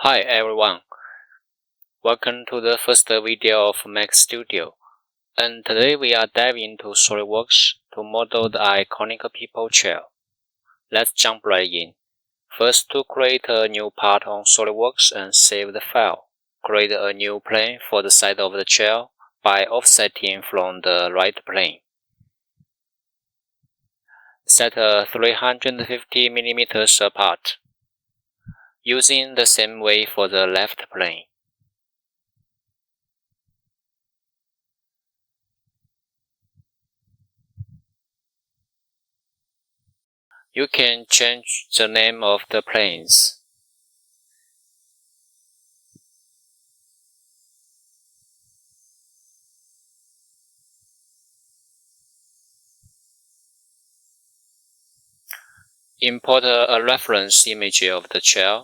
Hi everyone, welcome to the first video of Mac Studio, and today we are diving into SolidWorks to model the iconic PIPO Chair. Let's jump right in. First, to create a new part on SolidWorks and save the file, create a new plane for the side of the chair by offsetting from the right plane. Set a 350 mm apart, using the same way for the left plane. You can change the name of the planes. Import a reference image of the chair.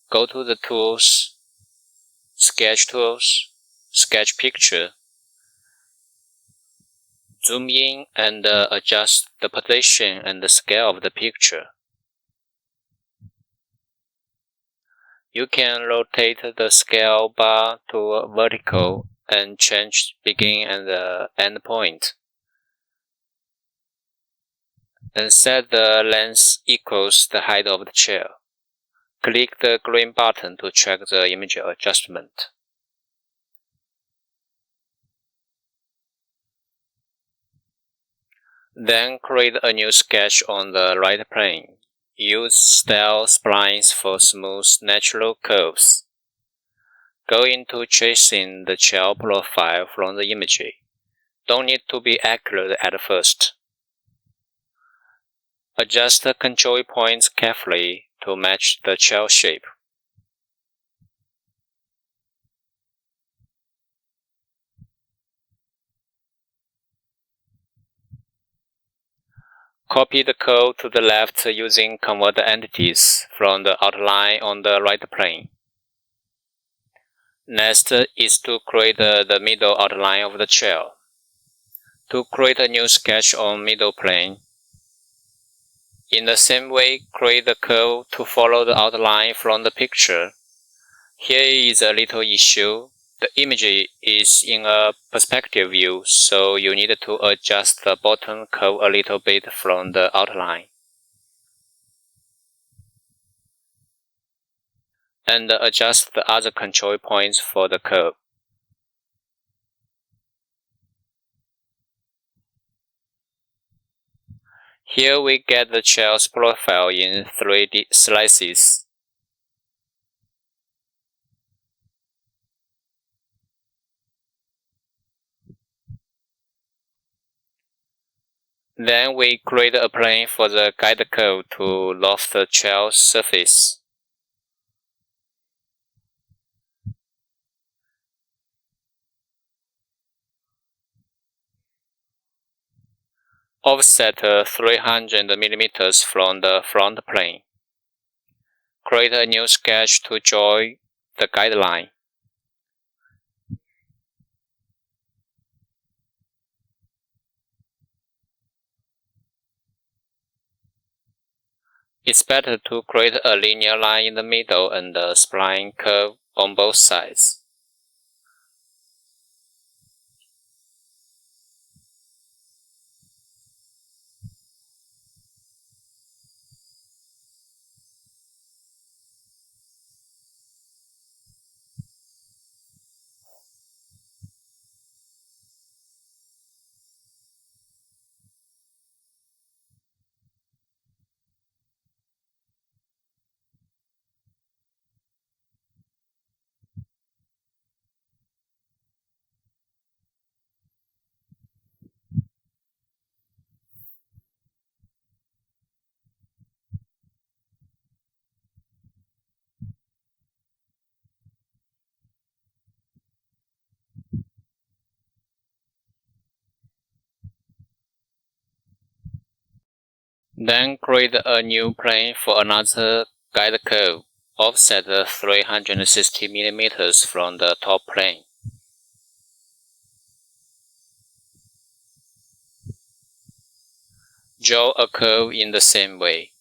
Go to the Tools, Sketch Tools, Sketch Picture. Zoom in and adjust the position and the scale of the picture. You can rotate the scale bar to vertical and change begin and end point. And set the length equals the height of the chair. Click the green button to check the image adjustment. Then create a new sketch on the right plane. Use style splines for smooth natural curves. Go into tracing the chair profile from the image. Don't need to be accurate at first. Adjust the control points carefully to match the chair shape. Copy the code to the left using Convert Entities from the outline on the right plane. Next is to create the middle outline of the chair. To create a new sketch on middle plane. In the same way, create the curve to follow the outline from the picture. Here is a little issue. The image is in a perspective view, so you need to adjust the bottom curve a little bit from the outline. And adjust the other control points for the curve. Here we get the chair's profile in 3D slices. Then we create a plane for the guide curve to loft the chair's surface. Offset 300 mm from the front plane. Create a new sketch to join the guideline. It's better to create a linear line in the middle and a spline curve on both sides. Then create a new plane for another guide curve. Offset 360 mm from the top plane. Draw a curve in the same way.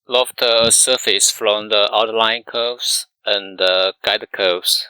Loft a surface from the outline curves and the guide curves.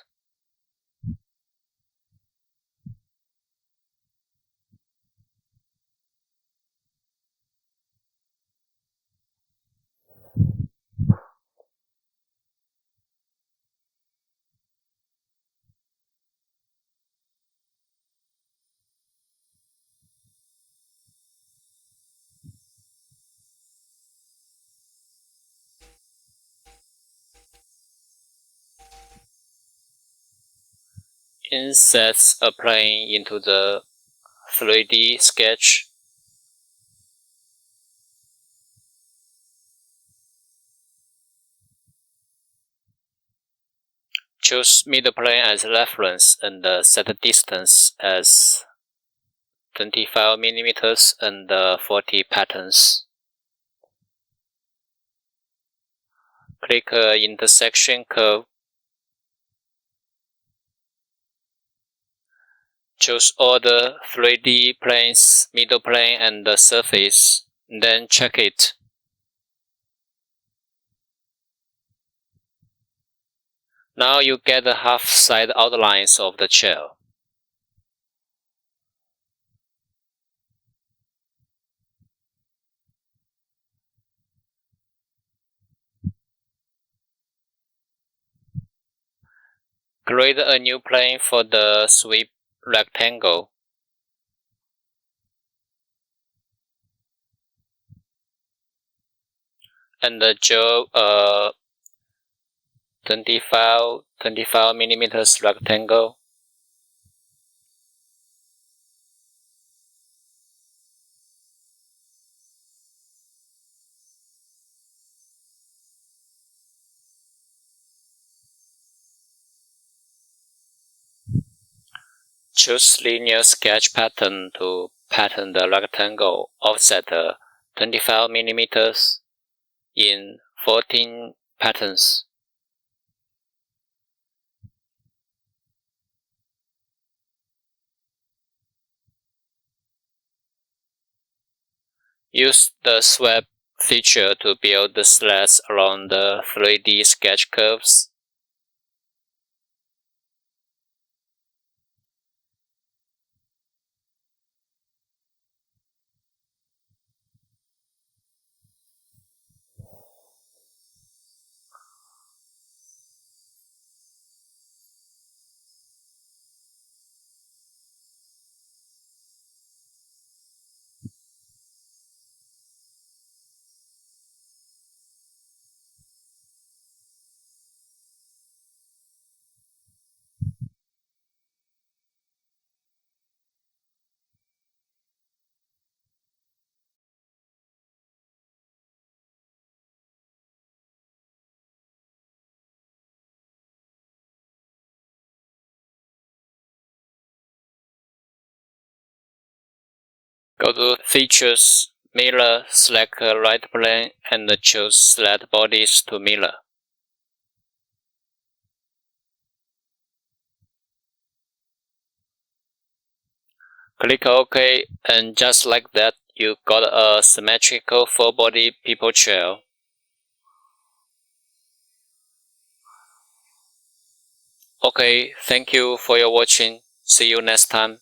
Insert a plane into the 3D sketch. Choose mid-plane as reference and set the distance as 25 mm and 40 patterns. Click intersection curve. Choose all the 3D planes, middle plane and the surface, then check it. Now you get the half-side outlines of the chair. Create a new plane for the sweep rectangle. And draw a 25 mm rectangle. Choose linear sketch pattern to pattern the rectangle, offset 25 mm in 14 patterns. Use the sweep feature to build the slats around the 3D sketch curves. Go to Features, Mirror, select right plane and choose Slat Bodies to mirror. Click OK, and just like that, you got a symmetrical 4-body PIPO chair. Okay, thank you for your watching. See you next time.